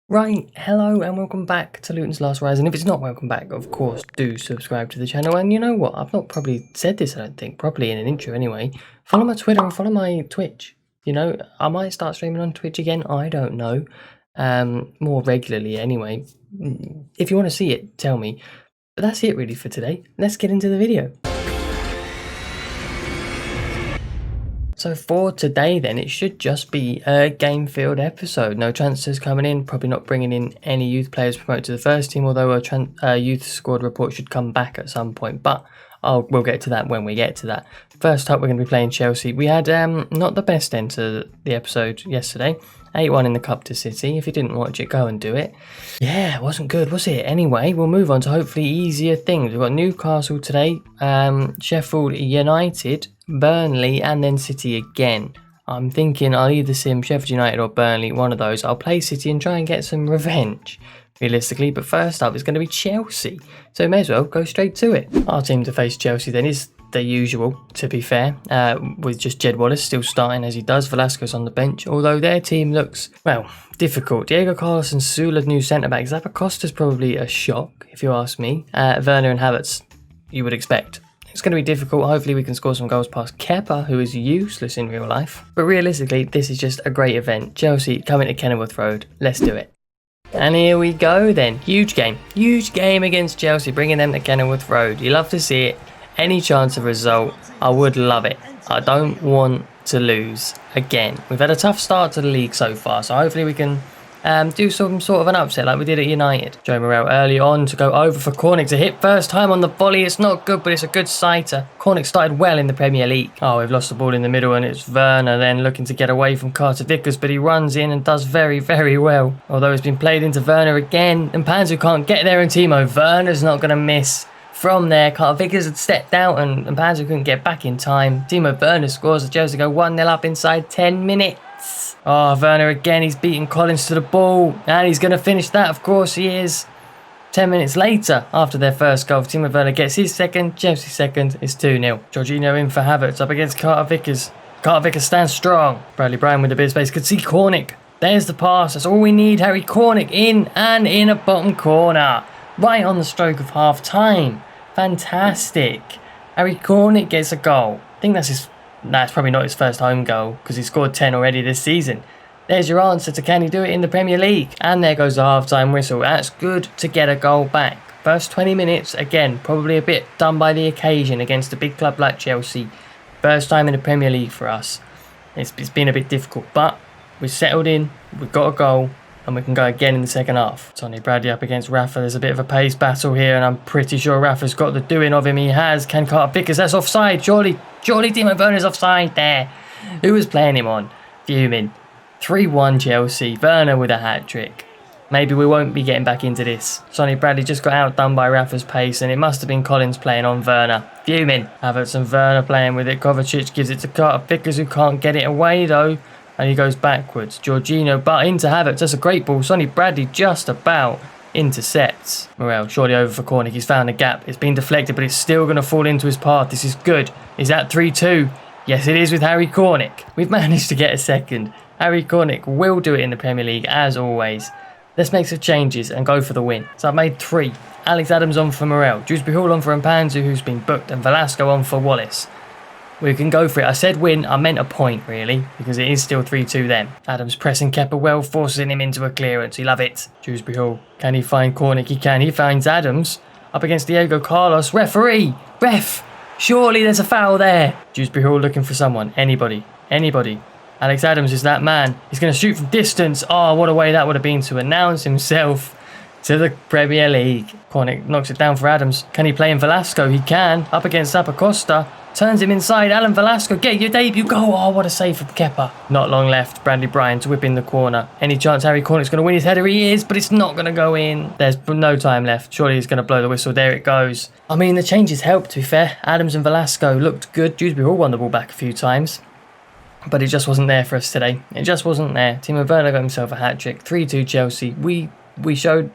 Right, hello and welcome back to Luton's Last Rise, and if it's not welcome back, of course, do subscribe to the channel. And you know what, I've not probably said this, I don't think, properly in an intro anyway. Follow my Twitter and follow my Twitch. You know, I might start streaming on Twitch again, I don't know, more regularly anyway. If you want to see it, tell me. But that's it really for today. Let's get into the video. So for today then, it should just be a game-filled episode. No transfers coming in, probably not bringing in any youth players promoted to the first team, although a youth squad report should come back at some point, but we'll get to that when we get to that. First up, we're going to be playing Chelsea. We had not the best end to the episode yesterday. 8-1 in the Cup to City. If you didn't watch it, go and do it. Yeah, it wasn't good, was it? Anyway, we'll move on to hopefully easier things. We've got Newcastle today, Sheffield United, Burnley, and then City again. I'm thinking I'll either sim Sheffield United or Burnley, one of those. I'll play City and try and get some revenge, realistically. But first up is going to be Chelsea. So we may as well go straight to it. Our team to face Chelsea then is the usual, to be fair, with just Jed Wallace still starting as he does. Velasquez on the bench, although their team looks, well, difficult. Diego Carlos and Sula, new centre-back. Zappacosta's probably a shock, if you ask me. Werner and Havertz, you would expect. It's going to be difficult. Hopefully we can score some goals past Kepa, who is useless in real life. But realistically, this is just a great event. Chelsea coming to Kenilworth Road. Let's do it. And here we go then. Huge game. Huge game against Chelsea, bringing them to Kenilworth Road. You love to see it. Any chance of result, I would love it. I don't want to lose again. We've had a tough start to the league so far, so hopefully we can do some sort of an upset like we did at United. Joe Morel early on to go over for Cornick to hit first time on the volley. It's not good, but it's a good sighter. Cornick started well in the Premier League. Oh, we've lost the ball in the middle, and it's Werner then looking to get away from Carter Vickers, but he runs in and does very, very well. Although it's been played into Werner again, and Panzu can't get there, and Timo Werner's not going to miss. From there, Carter Vickers had stepped out and Panzer couldn't get back in time. Timo Werner scores as Chelsea go 1-0 up inside 10 minutes. Oh, Werner again, he's beating Collins to the ball. And he's going to finish that, of course he is. 10 minutes later, after their first goal, Timo Werner gets his second, Chelsea's second. It's 2-0. Jorginho in for Havertz up against Carter Vickers. Carter Vickers stands strong. Bradley Bryan with a bit of space. Could see Cornick. There's the pass. That's all we need. Harry Cornick in and in a bottom corner. Right on the stroke of half time. Fantastic. Harry Cornick gets a goal. I think that's probably not his first home goal because he scored 10 already this season. There's your answer to can he do it in the Premier League? And there goes the half-time whistle. That's good to get a goal back. First 20 minutes, again, probably a bit done by the occasion against a big club like Chelsea. First time in the Premier League for us. It's been a bit difficult, but we've settled in, we've got a goal, and we can go again in the second half. Tony Bradley up against Rafa. There's a bit of a pace battle here, and I'm pretty sure Rafa's got the doing of him. He has. Can Carter Vickers? That's offside. Surely Timo Werner's offside there. Who was playing him on? Fuming. 3-1 Chelsea. Werner with a hat-trick. Maybe we won't be getting back into this. Sonny Bradley just got outdone by Rafa's pace, and it must have been Collins playing on Werner. Fuming. Havertz and Werner playing with it. Kovacic gives it to Carter Vickers, who can't get it away, though. And he goes backwards. Jorginho, but into Havertz. That's a great ball. Sonny Bradley just about intercepts. Morel surely over for Cornick. He's found a gap. It's been deflected, but it's still going to fall into his path. This is good. Is that 3-2? Yes, it is with Harry Cornick. We've managed to get a second. Harry Cornick will do it in the Premier League, as always. Let's make some changes and go for the win. So I've made 3. Alex Adams on for Morel. Dewsbury Hall on for Mpanzu, who's been booked, and Velasco on for Wallace. We can go for it. I said win, I meant a point really, because it is still 3-2 then. Adams pressing Kepa well, forcing him into a clearance. You love it. Dewsbury Hall. Can he find Cornick? He can. He finds Adams up against Diego Carlos. Referee! Ref! Surely there's a foul there. Dewsbury Hall looking for someone. Anybody. Alex Adams is that man. He's going to shoot from distance. Oh, what a way that would have been to announce himself to the Premier League. Cornick knocks it down for Adams. Can he play in Velasco? He can. Up against Zappacosta. Turns him inside. Alan Velasco, get your debut goal. Oh, what a save from Kepa. Not long left. Bradley Bryan to whip in the corner. Any chance Harry Cornick's going to win his header? He is, but it's not going to go in. There's no time left. Surely he's going to blow the whistle. There it goes. I mean, the changes helped, to be fair. Adams and Velasco looked good. Dewsbury Hall won the ball back a few times. But it just wasn't there for us today. It just wasn't there. Timo Werner got himself a hat-trick. 3-2 Chelsea. We showed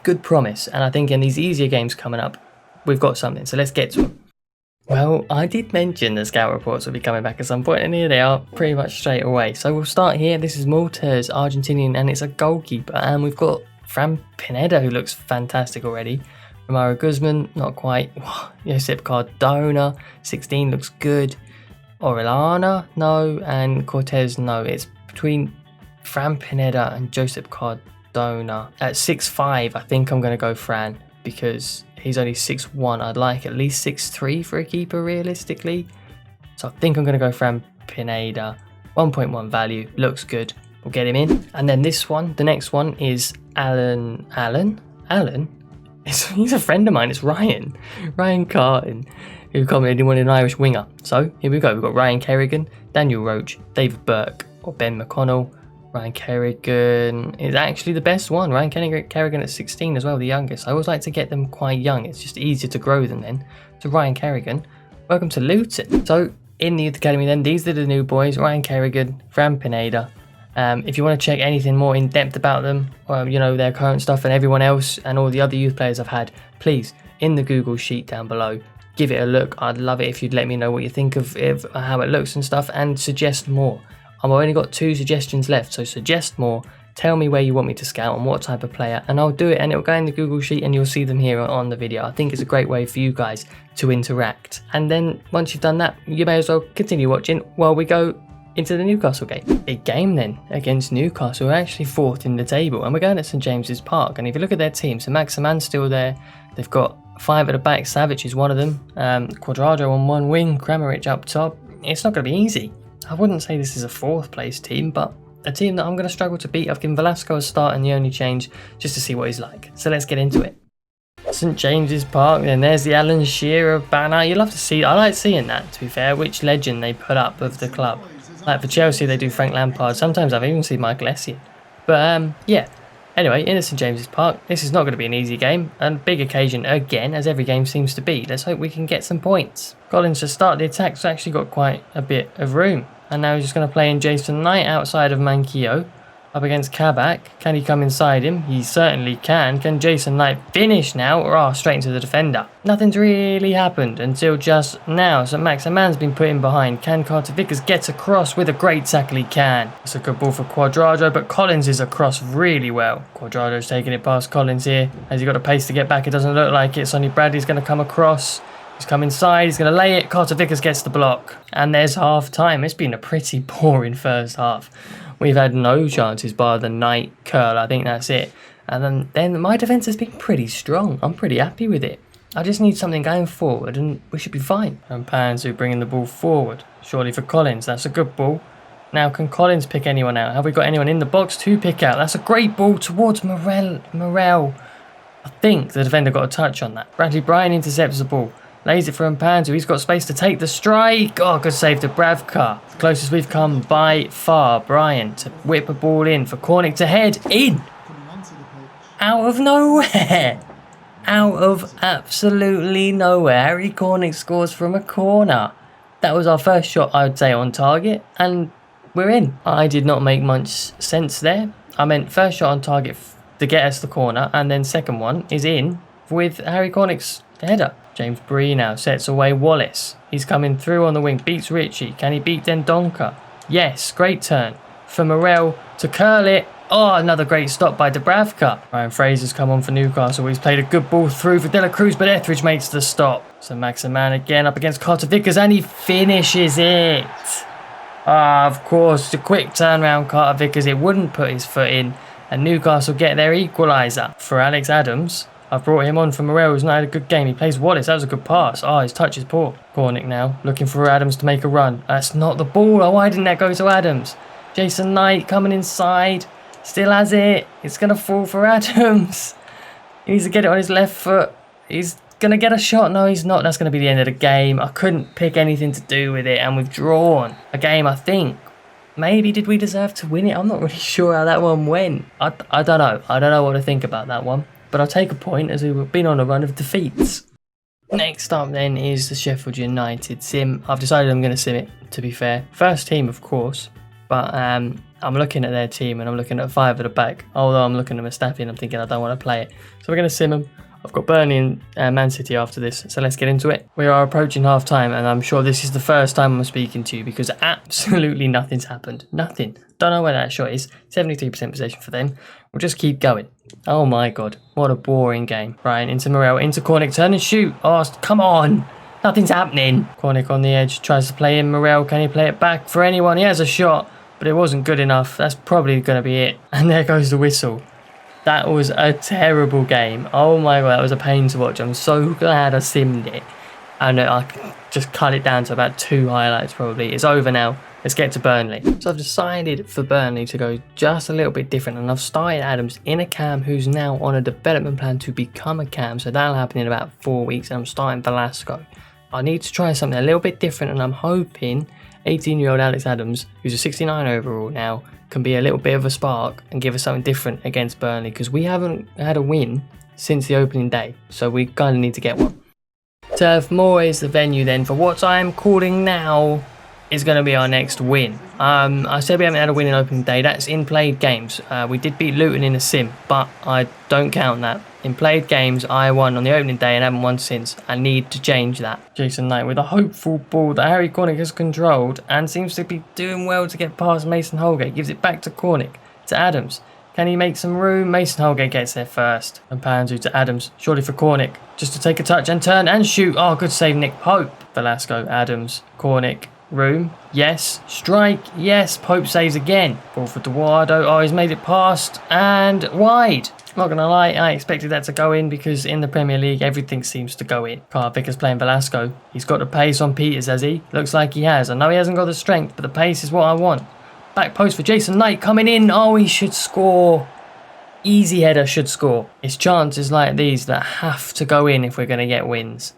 good promise. And I think in these easier games coming up, we've got something. So let's get to them. Well, I did mention the scout reports will be coming back at some point, and here they are pretty much straight away. So we'll start here. This is Malta's Argentinian, and it's a goalkeeper. And we've got Fran Pineda, who looks fantastic already. Romero Guzman, not quite. Josep Cardona, 16, looks good. Orellana, no. And Cortez, no. It's between Fran Pineda and Josep Cardona. At 6'5", I think I'm going to go Fran, because he's only 6'1". I'd like at least 6'3" for a keeper, realistically. So I think I'm going to go Fran Pineda. 1.1 value, looks good. We'll get him in. And then this one, the next one is Alan? He's a friend of mine, it's Ryan Carton, who commented he wanted an Irish winger. So here we go, we've got Ryan Kerrigan, Daniel Roach, David Burke, or Ben McConnell. Ryan Kerrigan is actually the best one. Ryan Kerrigan at 16 as well, the youngest. I always like to get them quite young. It's just easier to grow them then. So Ryan Kerrigan, welcome to Luton. So in the youth academy then, these are the new boys. Ryan Kerrigan, Fran Pineda. If you want to check anything more in depth about them, or, you know, their current stuff and everyone else and all the other youth players I've had, please, in the Google sheet down below, give it a look. I'd love it if you'd let me know what you think of how it looks and stuff, and suggest more. I've only got 2 suggestions left, so suggest more. Tell me where you want me to scout and what type of player, and I'll do it, and it'll go in the Google sheet and you'll see them here on the video. I think it's a great way for you guys to interact. And then once you've done that, you may as well continue watching while we go into the Newcastle game. Big game then against Newcastle. We're actually 4th in the table, and we're going at St James's Park. And if you look at their team, so Maximan's still there. They've got 5 at the back. Savic is one of them. Cuadrado on one wing. Kramaric up top. It's not going to be easy. I wouldn't say this is a 4th place team, but a team that I'm going to struggle to beat. I've given Velasco a start and the only change just to see what he's like. So let's get into it. St James's Park, and there's the Alan Shearer banner. You love to see, I like seeing that, to be fair, which legend they put up of the club. Like for Chelsea, they do Frank Lampard. Sometimes I've even seen Michael Essien. But yeah. Anyway, in St James's Park, this is not going to be an easy game, and big occasion again, as every game seems to be. Let's hope we can get some points. Collins to start the attack's actually got quite a bit of room, and now he's just going to play in Jason Knight outside of Manquillo, up against Kabak. Can he come inside him? He certainly can. Can Jason Knight finish now, or straight into the defender? Nothing's really happened until just now, so Maximan's been put in behind. Can Carter Vickers gets across with a great tackle? He can. It's a good ball for Cuadrado, but Collins is across really well. Cuadrado's taking it past Collins here. Has he got the pace to get back? It doesn't look like it. Sonny Bradley's going to come across. He's come inside, he's going to lay it. Carter Vickers gets the block. And there's half time. It's been a pretty boring first half. We've had no chances bar the Knight curl. I think that's it. And then my defence has been pretty strong. I'm pretty happy with it. I just need something going forward and we should be fine. And Panzu bringing the ball forward. Surely for Collins. That's a good ball. Now can Collins pick anyone out? Have we got anyone in the box to pick out? That's a great ball towards Morel. I think the defender got a touch on that. Bradley Bryan intercepts the ball. Lays it for Mpanzu. He's got space to take the strike. Oh, good save to Bravka. Closest we've come by far. Bryan to whip a ball in for Cornick to head in. Out of nowhere. Out of absolutely nowhere. Harry Cornick scores from a corner. That was our first shot, I would say, on target. And we're in. I did not make much sense there. I meant first shot on target to get us the corner. And then second one is in with Harry Cornick's header. James Bree now sets away Wallace. He's coming through on the wing. Beats Ritchie. Can he beat Dendonka? Yes. Great turn for Morel to curl it. Oh, another great stop by Dubravka. Ryan Fraser's come on for Newcastle. He's played a good ball through for De La Cruz, but Etheridge makes the stop. So Maximan again up against Carter Vickers, and he finishes it. Of course, the quick turnaround Carter Vickers. It wouldn't put his foot in, and Newcastle get their equaliser. For Alex Adams, I've brought him on for Morel, who's not had a good game. He plays Wallace. That was a good pass. Oh, his touch is poor. Cornick now, looking for Adams to make a run. That's not the ball. Oh, why didn't that go to Adams? Jason Knight coming inside. Still has it. It's going to fall for Adams. He needs to get it on his left foot. He's going to get a shot. No, he's not. That's going to be the end of the game. I couldn't pick anything to do with it, and we've drawn a game, I think. Maybe did we deserve to win it? I'm not really sure how that one went. I don't know. I don't know what to think about that one. But I'll take a point as we've been on a run of defeats. Next up then is the Sheffield United sim. I've decided I'm going to sim it, to be fair. First team, of course. But I'm looking at their team and I'm looking at 5 at the back. Although I'm looking at Mustafi and I'm thinking I don't want to play it. So we're going to sim them. I've got Burnley and Man City after this, so let's get into it. We are approaching half time, and I'm sure this is the first time I'm speaking to you because absolutely nothing's happened. Nothing. Don't know where that shot is. 73% possession for them. We'll just keep going. Oh my god, what a boring game. Right, into Morel, into Cornick, turn and shoot. Oh, come on. Nothing's happening. Cornick on the edge, tries to play in. Morel, can he play it back for anyone? He has a shot, but it wasn't good enough. That's probably going to be it. And there goes the whistle. That was a terrible game. Oh my god, that was a pain to watch. I'm so glad I simmed it. And I just cut it down to about 2 highlights probably. It's over now. Let's get to Burnley. So I've decided for Burnley to go just a little bit different. And I've started Adams in a cam who's now on a development plan to become a cam. So that'll happen in about 4 weeks. And I'm starting Velasco. I need to try something a little bit different. And I'm hoping 18-year-old Alex Adams, who's a 69 overall now, can be a little bit of a spark and give us something different against Burnley, because we haven't had a win since the opening day, so we kind of need to get one. Turf Moor is the venue then for what I'm calling now is going to be our next win. I said we haven't had a win in opening day. That's in played games. We did beat Luton in a sim, but I don't count that. In played games, I won on the opening day and haven't won since. I need to change that. Jason Knight with a hopeful ball that Harry Cornick has controlled and seems to be doing well to get past Mason Holgate. Gives it back to Cornick, to Adams. Can he make some room? Mason Holgate gets there first. And Panzu to Adams, surely for Cornick. Just to take a touch and turn and shoot. Oh, good save, Nick Pope. Velasco, Adams, Cornick. Room, yes. Strike, yes. Pope saves again. Ball for Eduardo. Oh, he's made it past and wide. Not gonna lie, I expected that to go in because in the Premier League everything seems to go in. Carl Vickers playing Velasco. He's got the pace on Peters, has he? Looks like he has. I know he hasn't got the strength, but the pace is what I want. Back post for Jason Knight coming in. Oh, he should score. Easy header, should score. It's chances like these that have to go in if we're gonna get wins.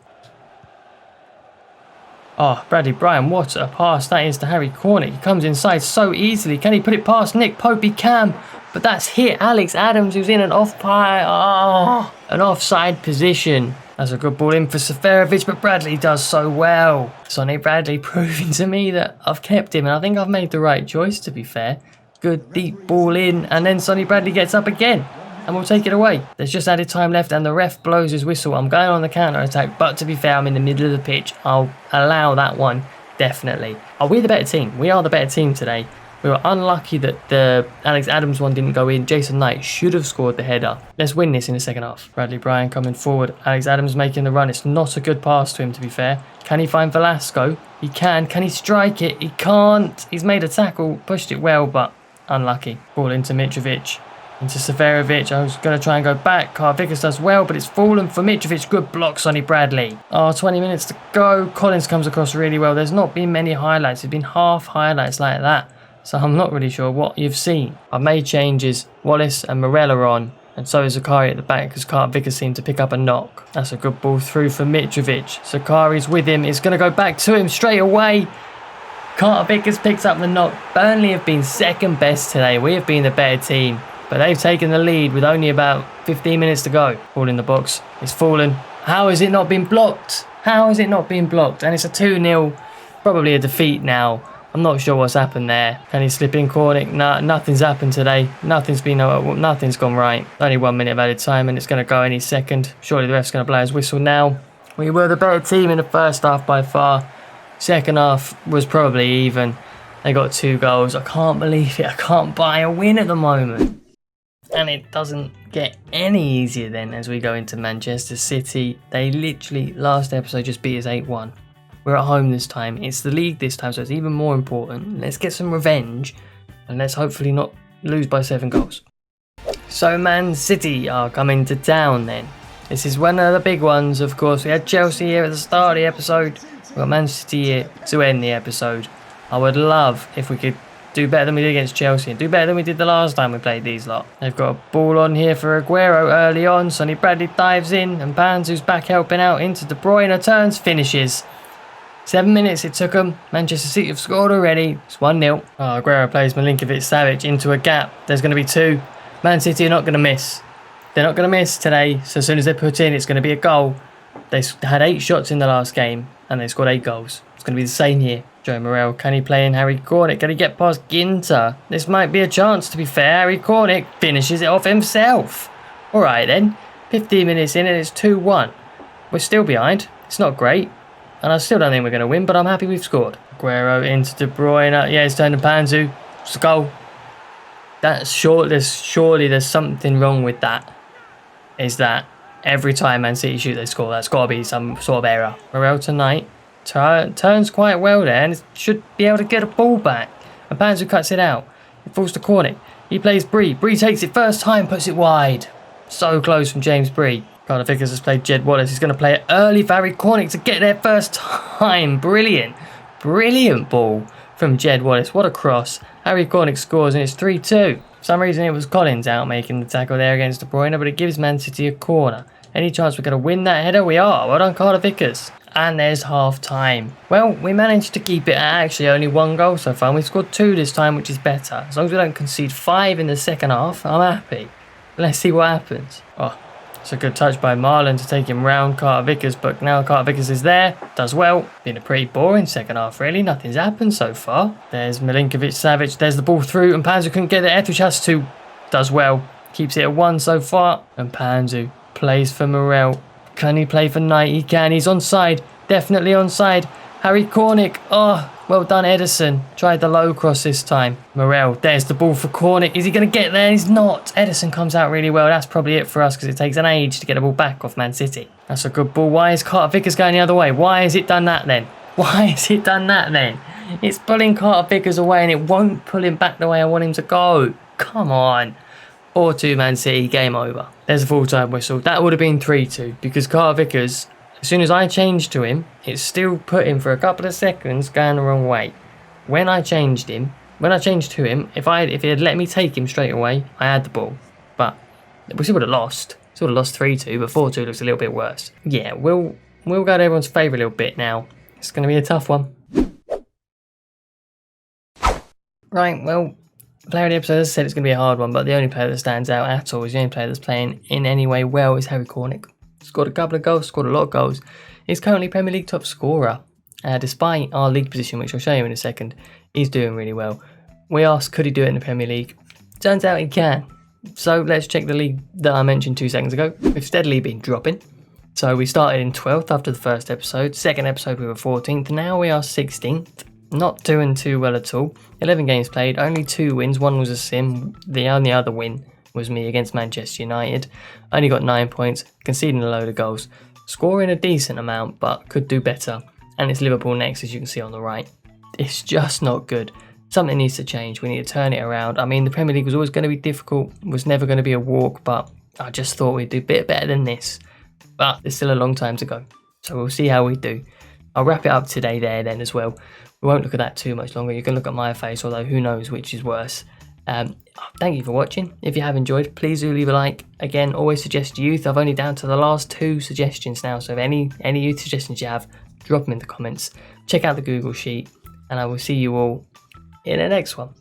Oh, Bradley Bryan, what a pass that is to Harry Cornick. He comes inside so easily. Can he put it past Nick Pope? He can. But that's hit Alex Adams, who's in an an offside position. That's a good ball in for Seferovic, but Bradley does so well. Sonny Bradley proving to me that I've kept him, and I think I've made the right choice, to be fair. Good deep ball in, and then Sonny Bradley gets up again. And we'll take it away. There's just added time left and the ref blows his whistle. I'm going on the counter-attack, but to be fair, I'm in the middle of the pitch. I'll allow that one, definitely. Are we the better team? We are the better team today. We were unlucky that the Alex Adams one didn't go in. Jason Knight should have scored the header. Let's win this in the second half. Bradley Bryan coming forward. Alex Adams making the run. It's not a good pass to him, to be fair. Can he find Velasco? He can. Can he strike it? He can't. He's made a tackle, pushed it well, but unlucky. Ball into Mitrovic. Into Seferovic. I was going to try and go back. Carl Vickers does well, but it's fallen for Mitrovic. Good block, Sonny Bradley. Oh, 20 minutes to go. Collins comes across really well. There's not been many highlights. It's been half highlights like that. So I'm not really sure what you've seen. I've made changes. Wallace and Morel are on. And so is Zakari at the back because Carl Vickers seemed to pick up a knock. That's a good ball through for Mitrovic. Zakari's with him. It's going to go back to him straight away. Carl Vickers picks up the knock. Burnley have been second best today. We have been the better team. But they've taken the lead with only about 15 minutes to go. Ball in the box. It's fallen. How has it not been blocked? How has it not been blocked? And it's a 2-0. Probably a defeat now. I'm not sure what's happened there. Can he slip in Cornick? Nah, nothing's happened today. Nothing's gone right. Only 1 minute of added time and it's going to go any second. Surely the ref's going to blow his whistle now. We were the better team in the first half by far. Second half was probably even. They got 2 goals. I can't believe it. I can't buy a win at the moment. And it doesn't get any easier then as we go into Manchester City. They literally, last episode, just beat us 8-1. We're at home this time. It's the league this time, so it's even more important. Let's get some revenge and let's hopefully not lose by 7 goals. So Man City are coming to town then. This is one of the big ones, of course. We had Chelsea here at the start of the episode. We've got Man City here to end the episode. I would love if we could do better than we did against Chelsea and do better than we did the last time we played these lot. They've got a ball on here for Aguero early on. Sonny Bradley dives in and Pans, who's back helping out, into De Bruyne, turns, finishes. 7 minutes it took them. Manchester City have scored already. It's 1-0. Oh, Aguero plays Milinkovic-Savic into a gap. There's going to be 2. Man City are not going to miss. They're not going to miss today. So as soon as they put in, it's going to be a goal. They had 8 shots in the last game and they scored 8 goals. It's going to be the same here. Joe Morrell, can he play in Harry Cornick? Can he get past Ginter? This might be a chance, to be fair. Harry Cornick finishes it off himself. All right then, 15 minutes in and it's 2-1. We're still behind. It's not great. And I still don't think we're going to win, but I'm happy we've scored. Aguero into De Bruyne. Yeah, it's turned to Panzu. It's a goal. That's short. Surely there's something wrong with that. Is that every time Man City shoot, they score. That's got to be some sort of error. Morel tonight turns quite well there and should be able to get a ball back. And Panzu cuts it out. It falls to Cornick. He plays Bree. Bree takes it first time, puts it wide. So close from James Bree. Carter Vickers has played Jed Wallace. He's going to play it early for Harry Cornick to get there first time. Brilliant. Brilliant ball from Jed Wallace. What a cross. Harry Cornick scores and it's 3-2. For some reason it was Collins out making the tackle there against De Bruyne, but it gives Man City a corner. Any chance we're going to win that header? We are. Well done, Carter Vickers. And there's half time. Well, we managed to keep it at actually only 1 goal so far. We scored 2 this time, which is better. As long as we don't concede 5 in the second half, I'm happy. Let's see what happens. Oh, it's a good touch by Marlon to take him round Carter Vickers, but now Carter Vickers is there, does well. Been a pretty boring second half really, nothing's happened so far. There's Milinkovic-Savic, there's the ball through and Panzu couldn't get there. Etheridge has to, does well, keeps it at 1 so far. And Panzu plays for Morel. Can he play for Knight? He can, he's onside, definitely onside. Harry Cornick, oh, well done Edison. Tried the low cross this time. Morel, there's the ball for Cornick. Is he going to get there? He's not. Edison comes out really well. That's probably it for us because it takes an age to get the ball back off Man City. That's a good ball. Why is Carter Vickers going the other way? Why has it done that then? Why has it done that then? It's pulling Carter Vickers away and it won't pull him back the way I want him to go. Come on. 4-2 Man City, game over. There's a full-time whistle. That would have been 3-2 because Carter Vickers, as soon as I changed to him, it still put him for a couple of seconds going the wrong way. When I changed to him, if he had let me take him straight away, I had the ball. But we still would have lost. Still would have lost 3-2, but 4-2 looks a little bit worse. Yeah, we'll go to everyone's favourite little bit now. It's going to be a tough one. Right, well, player of the episode, as I said, it's going to be a hard one, but the only player that stands out at all is the only player that's playing in any way well is Harry Cornick. Scored a couple of goals, scored a lot of goals. He's currently Premier League top scorer. Despite our league position, which I'll show you in a second, he's doing really well. We asked, could he do it in the Premier League? Turns out he can. So let's check the league that I mentioned 2 seconds ago. We've steadily been dropping. So we started in 12th after the first episode. Second episode we were 14th. Now we are 16th. Not doing too well at all. 11 games played, only 2 wins. 1 was a sim. The only other win was me against Manchester United. Only got 9 points, conceding a load of goals. Scoring a decent amount, but could do better. And it's Liverpool next, as you can see on the right. It's just not good. Something needs to change. We need to turn it around. I mean, the Premier League was always going to be difficult. Was never going to be a walk, but I just thought we'd do a bit better than this. But there's still a long time to go. So we'll see how we do. I'll wrap it up today there then as well. We won't look at that too much longer. You can look at my face, although who knows which is worse. Thank you for watching. If you have enjoyed, please do leave a like. Again, always suggest youth. I've only down to the last 2 suggestions now, so if any youth suggestions you have, drop them in the comments. Check out the Google sheet, and I will see you all in the next one.